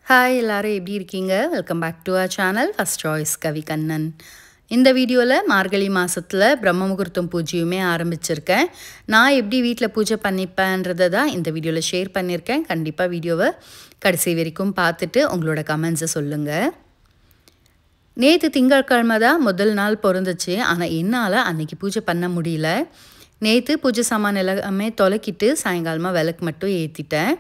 Hi எல்லாரும் எப்படி இருக்கீங்க? Welcome back to our channel first choice Kavi Kannan. இந்த வீடியோவில் மார்கழி மாதத்தில் பிரம்ம முகூர்த்தம் பூஜையுமே ஆரம்பிச்சிருக்கேன். நான் எப்படி வீட்டில் பூஜை பண்ணிப்பேன்றதை தான் இந்த வீடியோவில் ஷேர் பண்ணியிருக்கேன். கண்டிப்பாக வீடியோவை கடைசி வரைக்கும் பார்த்துட்டு உங்களோட கமெண்ட்ஸை சொல்லுங்கள். நேற்று திங்கட்கிழமை தான் முதல் நாள் பிறந்துச்சு. ஆனால் என்னால் அன்றைக்கி பூஜை பண்ண முடியல. நேற்று பூஜை சாமான் எல்லாமே தொலைக்கிட்டு சாயங்காலமாக விளக்கு மட்டும் ஏற்றிட்டேன்.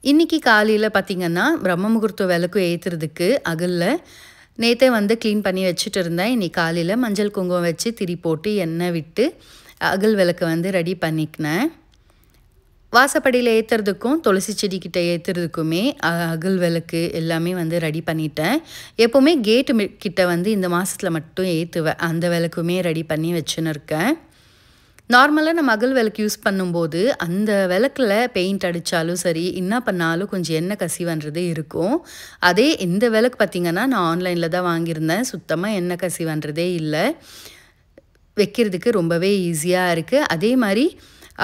இன்றைக்கி காலையில் பார்த்திங்கன்னா பிரம்ம முகூர்த்த விளக்கு ஏற்றுறதுக்கு அகலில் நேற்றே க்ளீன் பண்ணி வச்சுட்டு இருந்தேன். இன்றைக்கி காலையில் மஞ்சள் குங்குமம் வச்சு திரி போட்டு எண்ணெய் விட்டு அகல் விளக்கு ரெடி பண்ணிக்கினேன். வாசப்படியில் ஏற்றுறதுக்கும் துளசி செடிக்கிட்ட ஏற்றுறதுக்குமே அகல் விளக்கு எல்லாமே ரெடி பண்ணிட்டேன். எப்போவுமே கேட்டு கிட்ட இந்த மாதத்தில் மட்டும் ஏற்றுவேன். அந்த விளக்குமே ரெடி பண்ணி வச்சுன்னு இருக்கேன். நார்மலாக நம்ம அகல் விளக்கு யூஸ் பண்ணும்போது அந்த விளக்கில் பெயிண்ட் அடித்தாலும் சரி என்ன பண்ணாலும் கொஞ்சம் எண்ணெய் கசிவன்றது இருக்கும். அதே இந்த விளக்கு பார்த்திங்கன்னா நான் ஆன்லைனில் தான் வாங்கியிருந்தேன். சுத்தமாக எண்ணெய் கசிவன்றதே இல்லை. வைக்கிறதுக்கு ரொம்பவே ஈஸியாக இருக்குது. அதே மாதிரி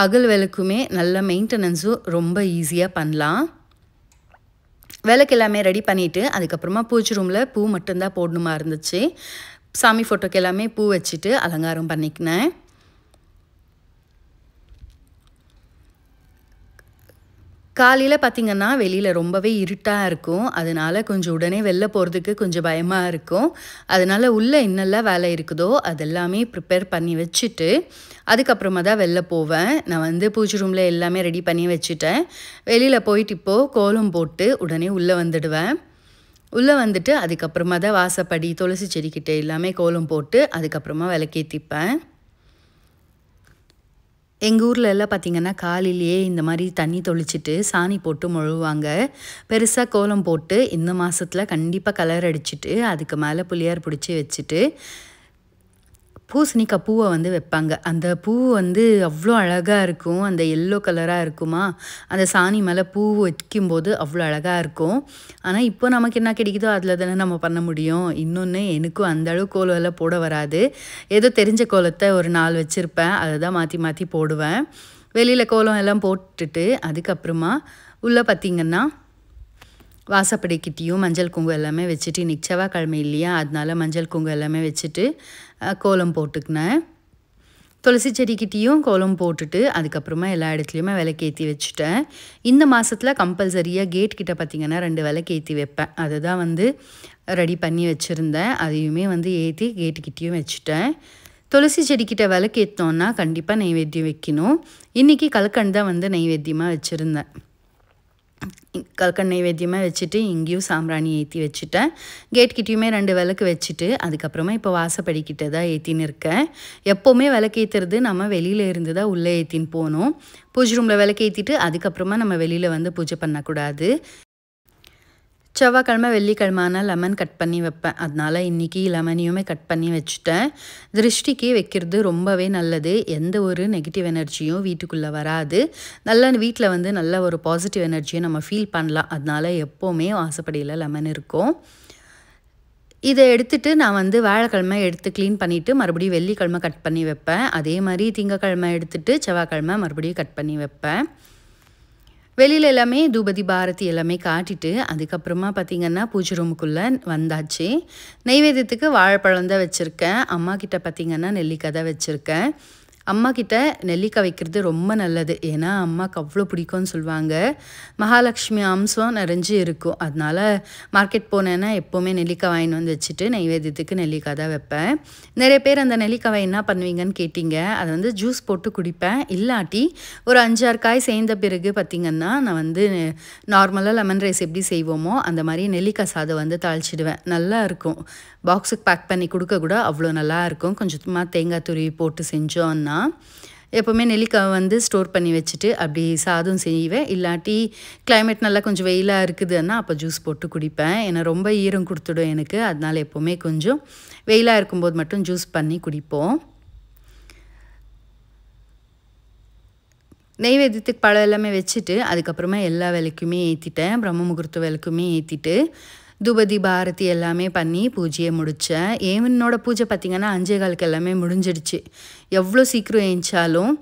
அகல் விளக்குமே நல்ல மெயின்டெனன்ஸும் ரொம்ப ஈஸியாக பண்ணலாம். விளக்கு எல்லாமே ரெடி பண்ணிவிட்டு அதுக்கப்புறமா பூஜை ரூமில் பூ மட்டும்தான் போடணுமா இருந்துச்சு. சாமி ஃபோட்டோக்கு எல்லாமே பூ வச்சுட்டு அலங்காரம் பண்ணிக்கினேன். காலையில் பார்த்திங்கன்னா வெளியில் ரொம்பவே இருட்டாக இருக்கும். அதனால் கொஞ்சம் உடனே வெளில போகிறதுக்கு கொஞ்சம் பயமாக இருக்கும். அதனால் உள்ளே என்னெல்லாம் வேலை இருக்குதோ அதெல்லாமே ப்ரிப்பேர் பண்ணி வச்சுட்டு அதுக்கப்புறமா தான் வெளில போவேன். நான் பூஜை ரூமில் எல்லாமே ரெடி பண்ணி வச்சுட்டேன். வெளியில் போயிட்டு இப்போது கோலம் போட்டு உடனே உள்ளே வந்துடுவேன். உள்ளே வந்துட்டு அதுக்கப்புறமா தான் வாசப்படி துளசி செடிக்கிட்ட எல்லாமே கோலம் போட்டு அதுக்கப்புறமா விளக்கேற்றிப்பேன். எங்கள் ஊரில் எல்லாம் பார்த்திங்கன்னா காலையிலேயே இந்த மாதிரி தண்ணி தொளிச்சிட்டு சாணி போட்டு மொழுவாங்க. பெருசாக கோலம் போட்டு இந்த மாதத்தில் கண்டிப்பாக கலர் அடிச்சுட்டு அதுக்கு மேலே புளியார் பிடிச்சி வச்சுட்டு பூசணிக்காய் பூவை வைப்பாங்க. அந்த பூ அவ்வளோ அழகாக இருக்கும். அந்த எல்லோ கலராக இருக்குமா, அந்த சாணி மேலே பூ வைக்கும்போது அவ்வளோ அழகாக இருக்கும். ஆனால் இப்போ நமக்கு என்ன கிடைக்குதோ அதில் தானே நம்ம பண்ண முடியும். இன்னொன்று எனக்கும் அந்தளவு கோலம் எல்லாம் போட வராது. ஏதோ தெரிஞ்ச கோலத்தை ஒரு 4 வச்சுருப்பேன். அதை தான் மாற்றி மாற்றி போடுவேன். வெளியில் கோலம் எல்லாம் போட்டுட்டு அதுக்கப்புறமா உள்ளே பார்த்திங்கன்னா வாசப்படிக்கிட்டேயும் மஞ்சள் குங்குமம் எல்லாமே வச்சுட்டு இன்றைக்கி செவ்வாய்க்கிழமை இல்லையா, அதனால மஞ்சள் குங்குமம் எல்லாமே வச்சுட்டு கோலம் போட்டுக்கினேன். துளசி செடிக்கிட்டேயும் கோலம் போட்டுட்டு அதுக்கப்புறமா எல்லா இடத்துலையுமே விளக்கேற்றி வச்சுட்டேன். இந்த மாதத்தில் கம்பல்சரியாக கேட் கிட்ட பார்த்திங்கன்னா 2 விளக்கேற்றி வைப்பேன். அதை தான் ரெடி பண்ணி வச்சுருந்தேன். அதையுமே ஏற்றி கேட்டுக்கிட்டேயும் வச்சுட்டேன். துளசி செடிக்கிட்ட விளக்கேற்றினோன்னா கண்டிப்பாக நெய்வேத்தியம் வைக்கணும். இன்றைக்கி கல்கண்டு தான் நெய்வேத்தியமாக வச்சுருந்தேன். கல்கண்டு நைவேத்தியமாக வச்சுட்டு இங்கேயும் சாம்பிராணி ஏற்றி வச்சுட்டேன். கேட்கிட்டையுமே 2 விளக்கு வச்சுட்டு அதுக்கப்புறமா இப்போ வாசப்படிக்கிட்ட தான் ஏற்றின்னு இருக்கேன். எப்போவுமே விளக்கு ஏற்றுறது நம்ம வெளியில் இருந்து தான் உள்ளே ஏற்றின்னு போகணும். பூஜை ரூமில் விளக்கு ஏற்றிட்டு அதுக்கப்புறமா நம்ம வெளியில் பூஜை பண்ணக்கூடாது. செவ்வாய்க்கிழமை வெள்ளிக்கிழமைனா லெமன் கட் பண்ணி வைப்பேன். அதனால் இன்றைக்கி லெமனையுமே கட் பண்ணி வச்சுட்டேன். திருஷ்டிக்கு வைக்கிறது ரொம்பவே நல்லது. எந்த ஒரு நெகட்டிவ் எனர்ஜியும் வீட்டுக்குள்ளே வராது. நல்லா வீட்டில் நல்ல ஒரு பாசிட்டிவ் எனர்ஜியை நம்ம ஃபீல் பண்ணலாம். அதனால் எப்போவுமே வாசப்படியில் லெமன் இருக்கும். இதை எடுத்துகிட்டு நான் வியாழக்கிழமை எடுத்து க்ளீன் பண்ணிவிட்டு மறுபடியும் வெள்ளிக்கிழமை கட் பண்ணி வைப்பேன். அதே மாதிரி திங்கக்கிழமை எடுத்துகிட்டு செவ்வாய்க்கிழமை மறுபடியும் கட் பண்ணி வைப்பேன். வெளியில் எல்லாமே தூபதி பாரதி எல்லாமே காட்டிட்டு அதுக்கப்புறமா பார்த்திங்கன்னா பூஜை ரூமுக்குள்ளே வந்தாச்சு. நெய்வேத்தியத்துக்கு வாழைப்பழம் தான் வச்சுருக்கேன். அம்மா கிட்ட பார்த்திங்கன்னா நெல்லிக்காய் தான் வச்சுருக்கேன். அம்மா கிட்ட நெல்லிக்காய் வைக்கிறது ரொம்ப நல்லது. ஏன்னா அம்மாவுக்கு அவ்வளோ பிடிக்கும்னு சொல்லுவாங்க. மகாலட்சுமி அம்சம் நிறைஞ்சு இருக்கும். அதனால் மார்க்கெட் போனேன்னா எப்போவுமே நெல்லிக்காய் வாங்கின்னு வச்சுட்டு நெய்வேத்தியத்துக்கு நெல்லிக்காய் தான் வைப்பேன். நிறைய பேர் அந்த நெல்லிக்காவை என்ன பண்ணுவீங்கன்னு கேட்டிங்க. அதை ஜூஸ் போட்டு குடிப்பேன். இல்லாட்டி ஒரு 5-6 காய் சேர்ந்த பிறகு பார்த்திங்கன்னா நான் நார்மலாக லெமன் ரைஸ் எப்படி செய்வோமோ அந்த மாதிரி நெல்லிக்காய் சாதம் தாளிச்சிடுவேன். நல்லா இருக்கும். பாக்ஸுக்கு பேக் பண்ணி கொடுக்க கூட அவ்வளோ நல்லாயிருக்கும். கொஞ்சமாக தேங்காய் துருவி போட்டு செஞ்சோன்னா எப்போவுமே நெல்லிக்காய் ஸ்டோர் பண்ணி வச்சுட்டு அப்படி சாதம் செய்வேன். இல்லாட்டி கிளைமேட் நல்லா கொஞ்சம் வெயிலாக இருக்குதுன்னா அப்போ ஜூஸ் போட்டு குடிப்பேன். ஏன்னா ரொம்ப ஈரம் கொடுத்துடும் எனக்கு. அதனால் எப்போவுமே கொஞ்சம் வெயிலாக இருக்கும்போது மட்டும் ஜூஸ் பண்ணி குடிப்போம். நெய்வேத்தியத்துக்கு பழம் எல்லாமே வச்சுட்டு அதுக்கப்புறமா எல்லா விளக்குமே ஏற்றிட்டேன். பிரம்ம முகூர்த்த விளக்குமே ஏற்றிட்டு தூபதி பாரதி எல்லாமே பண்ணி பூஜையை முடித்தேன். என்னோட பூஜை பார்த்திங்கன்னா 5:15 எல்லாமே முடிஞ்சிடுச்சு. எவ்வளோ சீக்கிரம் ஏஞ்சாலும்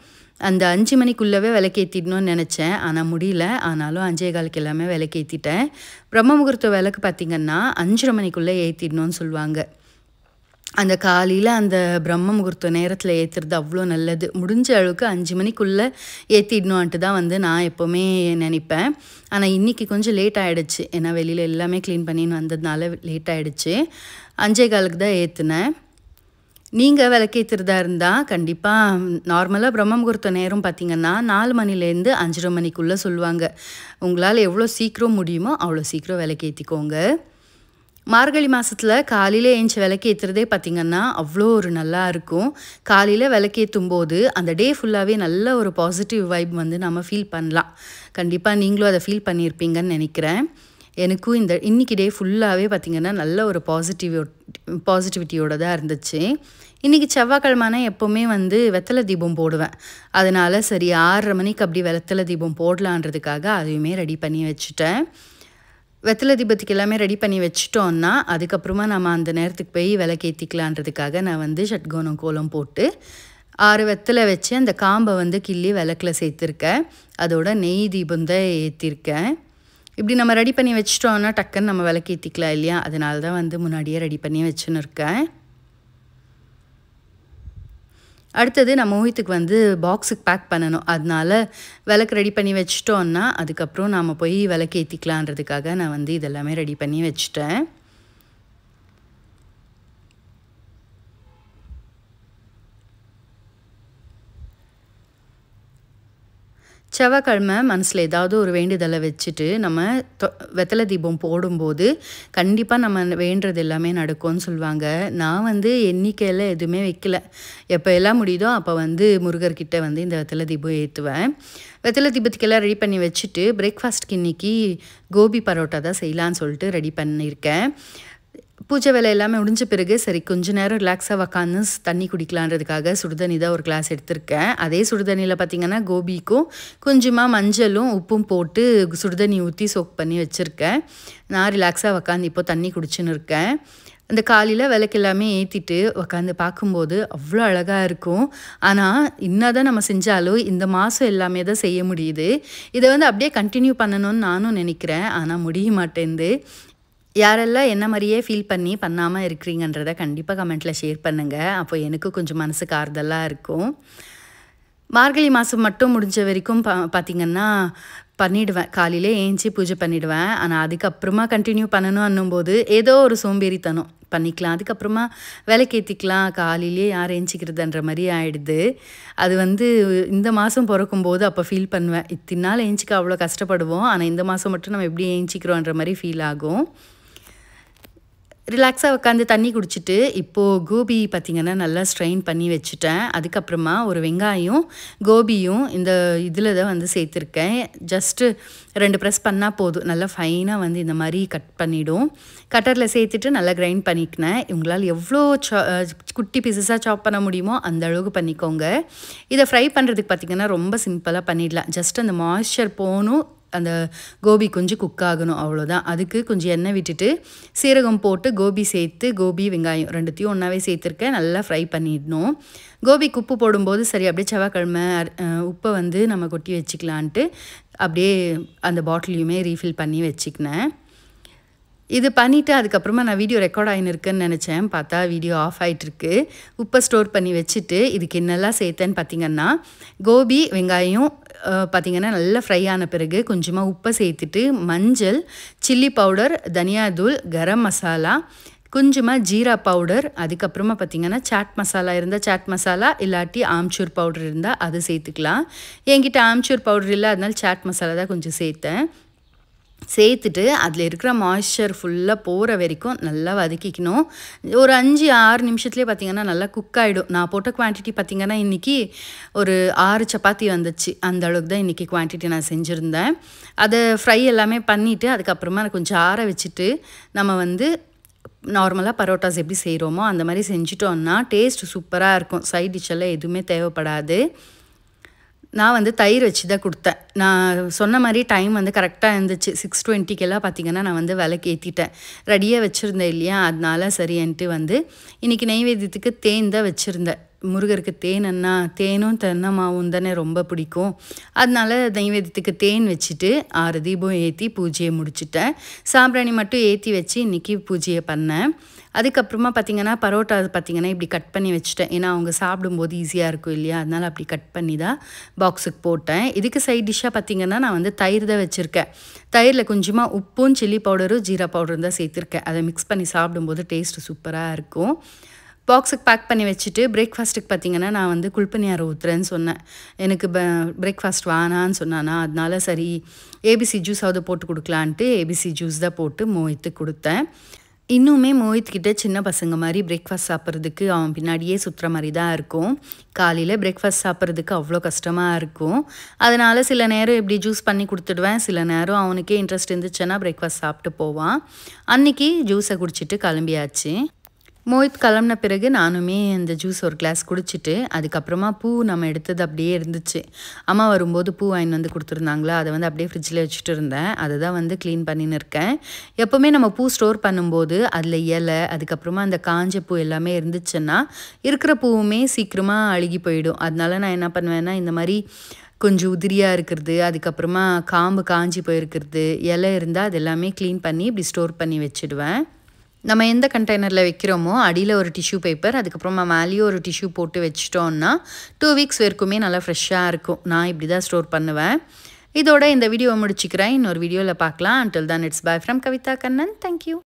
அந்த 5 மணிக்குள்ளவே விளக்கேத்திடணும்னு நெனச்சேன். ஆனா முடியல. ஆனாலும் 5:15க்கு எல்லாமே விளக்கேத்திட்டேன். பிரம்ம முகூர்த்த விளக்கு பார்த்திங்கன்னா 5:30 மணிக்குள்ள ஏத்திடணும்னு சொல்லுவாங்க. அந்த காலையில அந்த பிரம்ம முகூர்த்த நேரத்தில ஏத்துறது அவ்ளோ நல்லது. முடிஞ்ச அளவுக்கு 5 மணிக்குள்ள ஏத்திடணுன்ட்டு தான் வந்து நான் எப்பவுமே நெனைப்பேன். ஆனா இன்னைக்கு கொஞ்சம் லேட் ஆயிடுச்சு. ஏன்னா வெளியில எல்லாமே கிளீன் பண்ணின்னு வந்ததுனால லேட் ஆயிடுச்சு. 5:15க்கு தான் ஏத்துனேன். நீங்க விளக்கேத்துறதா இருந்தா கண்டிப்பா நார்மலா பிரம்ம முகூர்த்த நேரம் பார்த்தீங்கன்னா, 4 மணிலேருந்து 5:30 மணிக்குள்ள சொல்லுவாங்க. உங்களால எவ்வளோ சீக்கிரம் முடியுமோ, அவ்வளோ சீக்கிரம் விளக்கேத்திக்கோங்க. மார்கழி மாசத்துல காலையில ஏஞ்சி விளக்கேத்துறதே பார்த்தீங்கன்னா, அவ்ளோ ஒரு நல்லா இருக்கும். காலையில விளக்கேத்தும்போது, அந்த டே ஃபுல்லாவே நல்ல ஒரு பாசிட்டிவ் வைப் வந்து நம்ம ஃபீல் பண்ணலாம். கண்டிப்பா நீங்களும் அத ஃபீல் பண்ணியிருப்பீங்கன்னு நெனைக்கிறேன். எனக்கும் இன்னைக்கு டே ஃபுல்லாவே பார்த்தீங்கன்னா, நல்ல ஒரு பாசிட்டிவிட்டியோட தான் இருந்துச்சு. இன்னைக்கு செவ்வாய்க்கிழமைனா எப்பவுமே வந்து வெத்தல தீபம் போடுவேன். அதனால சரி 6:30 மணிக்கு அப்படி வெத்தல தீபம் போடலான்றதுக்காக அதையுமே ரெடி பண்ணி வச்சுட்டேன். வெத்தல தீபத்துக்கு எல்லாமே ரெடி பண்ணி வச்சுட்டோம்னா, அதுக்கப்புறமா நம்ம அந்த நேரத்துக்கு போய் விளக்கேத்திக்கலான்றதுக்காக நான் வந்து ஷட்கோணம் கோலம் போட்டு 6 வெத்தல வச்சு அந்த காம்ப வந்து கிள்ளி விளக்குல சேர்த்துருக்கேன். அதோட நெய் தீபம் தான் ஏத்திருக்கேன். இப்படி நம்ம ரெடி பண்ணி வச்சுட்டோம்னா டக்குன்னு நம்ம விளக்கேத்திக்கலாம் இல்லையா? அதனால தான் வந்து முன்னாடியே ரெடி பண்ணி வச்சுன்னு இருக்கேன். அடுத்தது நான் மோஹித்துக்கு வந்து பாக்ஸுக்கு பேக் பண்ணணும். அதனால விளக்கு ரெடி பண்ணி வச்சுட்டோம்னா, அதுக்கப்புறம் நாம போய் விளக்கேத்திக்கலான்றதுக்காக நான் வந்து இதெல்லாமே ரெடி பண்ணி வச்சுட்டேன். செவ்வாய்க்கிழமை மனசில் ஏதாவது ஒரு வேண்டுதலை வச்சுட்டு நம்ம வெத்தலை தீபம் போடும்போது கண்டிப்பாக நம்ம வேண்டுறது எல்லாமே நடக்கும்னு சொல்லுவாங்க. நான் வந்து எண்ணிக்கையில் எதுவுமே வைக்கல. எப்போ எல்லாம் முடியுதோ அப்போ வந்து முருகர்கிட்ட வந்து இந்த வெத்தலை தீபம் ஏற்றுவேன். வெத்தலை தீபத்துக்கெல்லாம் ரெடி பண்ணி வச்சுட்டு பிரேக்ஃபாஸ்ட்டுக்கு இன்றைக்கி கோபி பரோட்டா தான் செய்யலான்னு சொல்லிட்டு ரெடி பண்ணியிருக்கேன். பூஜை வேலை எல்லாமே முடிஞ்ச பிறகு சரி கொஞ்ச நேரம் ரிலாக்ஸாக உக்காந்து தண்ணி குடிக்கலான்றதுக்காக சுடுதண்ணி தான் ஒரு கிளாஸ் எடுத்திருக்கேன். அதே சுடுதண்ணியில் பார்த்திங்கன்னா கோபிக்கும் கொஞ்சமாக மஞ்சளும் உப்பும் போட்டு சுடுதண்ணி ஊற்றி சோக் பண்ணி வச்சுருக்கேன். நான் ரிலாக்ஸாக உக்காந்து இப்போது தண்ணி குடிச்சுன்னு இருக்கேன். அந்த காலையில் விளக்கு எல்லாமே ஏற்றிட்டு உக்காந்து பார்க்கும்போது அவ்வளோ அழகாக இருக்கும். ஆனால் என்ன தான் நம்ம செஞ்சாலும் இந்த மாதம் எல்லாமே தான் செய்ய முடியுது. இதை வந்து அப்படியே கண்டினியூ பண்ணணும்னு நானும் நினைக்கிறேன். ஆனால் முடிய மாட்டேங்குது. யாரெல்லாம் என்ன மாதிரியே ஃபீல் பண்ணி பண்ணாமல் இருக்கிறீங்கன்றத கண்டிப்பாக கமெண்ட்டில் ஷேர் பண்ணுங்கள். அப்போ எனக்கு கொஞ்சம் மனசுக்கு ஆறுதலாக இருக்கும். மார்கழி மாதம் மட்டும் முடிஞ்ச வரைக்கும் பார்த்திங்கன்னா பண்ணிவிடுவேன். காலையிலே ஏஞ்சி பூஜை பண்ணிவிடுவேன். ஆனால் அதுக்கப்புறமா கண்டினியூ பண்ணணும் அன்னும்போது ஏதோ ஒரு சோம்பேறித்தனம் பண்ணிக்கலாம். அதுக்கப்புறமா விளக்கேற்றிக்கலாம் காலையிலே யார் ஏஞ்சிக்கிறதுன்ற மாதிரி ஆகிடுது. அது வந்து இந்த மாதம் பிறக்கும்போது அப்போ ஃபீல் பண்ணுவேன். இத்தனை நாள் ஏஞ்சிக்க அவ்வளோ கஷ்டப்படுவோம். ஆனால் இந்த மாதம் மட்டும் நம்ம எப்படி ஏஞ்சிக்கிறோன்ற மாதிரி ஃபீல் ஆகும். ரிலாக்ஸாக உட்காந்து தண்ணி குடிச்சிட்டு இப்போது கோபி பார்த்திங்கன்னா நல்லா ஸ்ட்ரெயின் பண்ணி வச்சுட்டேன். அதுக்கப்புறமா ஒரு வெங்காயம் கோபியும் இந்த இதில் தான் வந்து சேர்த்துருக்கேன். ஜஸ்ட்டு 2 ப்ரெஸ் பண்ணால் போதும். நல்லா ஃபைனாக வந்து இந்த மாதிரி கட் பண்ணிவிடும். கட்டரில் சேர்த்துட்டு நல்லா கிரைண்ட் பண்ணிக்கினேன். உங்களால் எவ்வளோ குட்டி பீசஸாக சாப் பண்ண முடியுமோ அந்த அளவுக்கு பண்ணிக்கோங்க. இதை ஃப்ரை பண்ணுறதுக்கு பார்த்திங்கன்னா ரொம்ப சிம்பிளாக பண்ணிடலாம். ஜஸ்ட் அந்த மாய்ஸ்சர் போகணும், அந்த கோபி கொஞ்சம் குக் ஆகணும், அவ்வளோதான். அதுக்கு கொஞ்சம் எண்ணெய் விட்டுட்டு சீரகம் போட்டு கோபி சேர்த்து கோபி வெங்காயம் 2த்தையும் ஒன்றாவே சேர்த்துருக்கேன். நல்லா ஃப்ரை பண்ணிடணும். கோபிக்கு உப்பு போடும்போது சரி அப்படியே செவ்வாய்க்கிழமை உப்பை வந்து நம்ம கொட்டி வச்சுக்கலான்ட்டு அப்படியே அந்த பாட்டிலையுமே ரீஃபில் பண்ணி வச்சுக்கினேன். இது பண்ணிவிட்டு அதுக்கப்புறமா நான் வீடியோ ரெக்கார்ட் ஆகினுருக்குன்னு நினச்சேன். பார்த்தா வீடியோ ஆஃப் ஆகிட்டுருக்கு. உப்பை ஸ்டோர் பண்ணி வச்சுட்டு இதுக்கு என்னெல்லாம் சேர்த்தேன்னு பார்த்திங்கன்னா கோபி வெங்காயம் பார்த்திங்கன்னா நல்லா ஃப்ரை ஆன பிறகு கொஞ்சமாக உப்பை சேர்த்துட்டு மஞ்சள், சில்லி பவுடர், தனியாத்தூள், கரம் மசாலா, கொஞ்சமாக ஜீரா பவுடர், அதுக்கப்புறமா பார்த்திங்கன்னா சாட் மசாலா இருந்தால் சாட் மசாலா, இல்லாட்டி ஆம்ச்சூர் பவுடர் இருந்தால் அது சேர்த்துக்கலாம். என்கிட்ட ஆம்ச்சூர் பவுடர் இல்லை, அதனால சாட் மசாலா தான் கொஞ்சம் சேர்த்தேன். சேர்த்துட்டு அதில் இருக்கிற மாய்ஸ்சர் ஃபுல்லாக போகிற வரைக்கும் நல்லா வதக்கிக்கணும். ஒரு 5-6 நிமிஷத்துலேயே பார்த்திங்கன்னா நல்லா குக் ஆகிடும். நான் போட்ட குவான்டிட்டி பார்த்திங்கன்னா இன்றைக்கி ஒரு 6 சப்பாத்தி வந்துச்சு. அந்த அளவுக்கு தான் இன்றைக்கி குவான்டிட்டி நான் செஞ்சுருந்தேன். அதை ஃப்ரை எல்லாமே பண்ணிவிட்டு அதுக்கப்புறமா கொஞ்சம் ஆற வச்சுட்டு நம்ம வந்து நார்மலாக பரோட்டாஸ் எப்படி செய்கிறோமோ அந்த மாதிரி செஞ்சிட்டோன்னா டேஸ்ட் சூப்பராக இருக்கும். சைட் டிஷ்ஷெல்லாம் எதுவுமே தேவைப்படாது. நான் வந்து தயிர் வச்சு தான் கொடுத்தேன். நான் சொன்ன மாதிரி டைம் வந்து கரெக்டாக இருந்துச்சு. 6:20க்கெல்லாம் பார்த்திங்கன்னா நான் வந்து விளக்கு ஏற்றிட்டேன். ரெடியாக வச்சுருந்தேன் இல்லையா, அதனால சரின்ட்டு வந்து இன்றைக்கி நெய்வேத்தியத்துக்கு தேன் தான் வச்சுருந்தேன். முருகருக்கு தேனன்னா தேனும் தென்னமாவும் தானே ரொம்ப பிடிக்கும். அதனால நைவேத்தியத்துக்கு தேன் வச்சுட்டு 6 தீபம் ஏற்றி பூஜையை முடிச்சுட்டேன். சாம்பிராணி மட்டும் ஏற்றி வச்சு இன்றைக்கி பூஜையை பண்ணேன். அதுக்கப்புறமா பார்த்திங்கன்னா பரோட்டா பார்த்திங்கன்னா இப்படி கட் பண்ணி வச்சுட்டேன். ஏன்னா அவங்க சாப்பிடும்போது ஈஸியாக இருக்கும் இல்லையா, அதனால் அப்படி கட் பண்ணி தான் பாக்ஸுக்கு போட்டேன். இதுக்கு சைட் டிஷ்ஷாக பார்த்திங்கன்னா நான் வந்து தயிர் தான் வச்சுருக்கேன். தயிரில் கொஞ்சமாக உப்பும் சில்லி பவுடரும் ஜீரா பவுடரும் தான் சேர்த்துருக்கேன். அதை மிக்ஸ் பண்ணி சாப்பிடும்போது டேஸ்ட்டு சூப்பராக இருக்கும். பாக்ஸுக்கு பேக் பண்ணி வச்சுட்டு பிரேக்ஃபாஸ்ட்டுக்கு பார்த்திங்கன்னா நான் வந்து குழிப்பணியாரம் ஊற்றுறேன்னு சொன்னேன். எனக்கு பிரேக்ஃபாஸ்ட் வேணான்னு சொன்னானா, அதனால சரி ஏபிசி ஜூஸாவது போட்டு கொடுக்கலான்ட்டு ஏபிசி ஜூஸ் தான் போட்டு மோஹித்துக்கு கொடுத்தேன். இன்னுமே மோஹித்கிட்ட சின்ன பசங்க மாதிரி பிரேக்ஃபாஸ்ட் சாப்பிட்றதுக்கு அவன் பின்னாடியே சுற்றுற மாதிரி தான் இருக்கும். காலையில் பிரேக்ஃபாஸ்ட் சாப்பிட்றதுக்கு அவ்வளோ கஷ்டமாக இருக்கும். அதனால் சில நேரம் இப்படி ஜூஸ் பண்ணி கொடுத்துடுவேன். சில நேரம் அவனுக்கே இன்ட்ரெஸ்ட் இருந்துச்சுன்னா பிரேக்ஃபாஸ்ட் சாப்பிட்டு போவான். அன்றைக்கி ஜூஸை குடிச்சிட்டு கிளம்பியாச்சு. மோஹித் கிளம்புன பிறகு நானுமே அந்த ஜூஸ் ஒரு கிளாஸ் குடிச்சிட்டு அதுக்கப்புறமா பூ நம்ம எடுத்தது அப்படியே இருந்துச்சு. அம்மா வரும்போது பூ வாங்கிட்டு வந்து கொடுத்துருந்தாங்களா, அதை வந்து அப்படியே ஃப்ரிட்ஜில் வச்சுட்டு இருந்தேன். அதை தான் வந்து க்ளீன் பண்ணின்னு இருக்கேன். எப்போவுமே நம்ம பூ ஸ்டோர் பண்ணும்போது அதில் இலை அதுக்கப்புறமா அந்த காஞ்ச பூ எல்லாமே இருந்துச்சுன்னா இருக்கிற பூவுமே சீக்கிரமாக அழுகி போயிடும். அதனால நான் என்ன பண்ணுவேன்னா இந்த மாதிரி கொஞ்சம் உதிரியாக இருக்கிறது, அதுக்கப்புறமா காம்பு காஞ்சி போயிருக்கிறது, இலை இருந்தால் அது எல்லாமே க்ளீன் பண்ணி இப்படி ஸ்டோர் பண்ணி வச்சுடுவேன். நம்ம எந்த கண்டெய்னரில் வைக்கிறோமோ அடியில் ஒரு டிஷ்யூ பேப்பர் அதுக்கப்புறமா மேலேயும் ஒரு டிஷ்யூ போட்டு வச்சிட்டோன்னா 2 வீக்ஸ் வரைக்குமே நல்லா ஃப்ரெஷ்ஷாக இருக்கும். நான் இப்படி தான் ஸ்டோர் பண்ணுவேன். இதோட இந்த வீடியோவை முடிச்சுக்கிறேன். இன்னொரு வீடியோவில் பார்க்கலாம். Until then, it's bye from Kavitha Kannan. Thank you.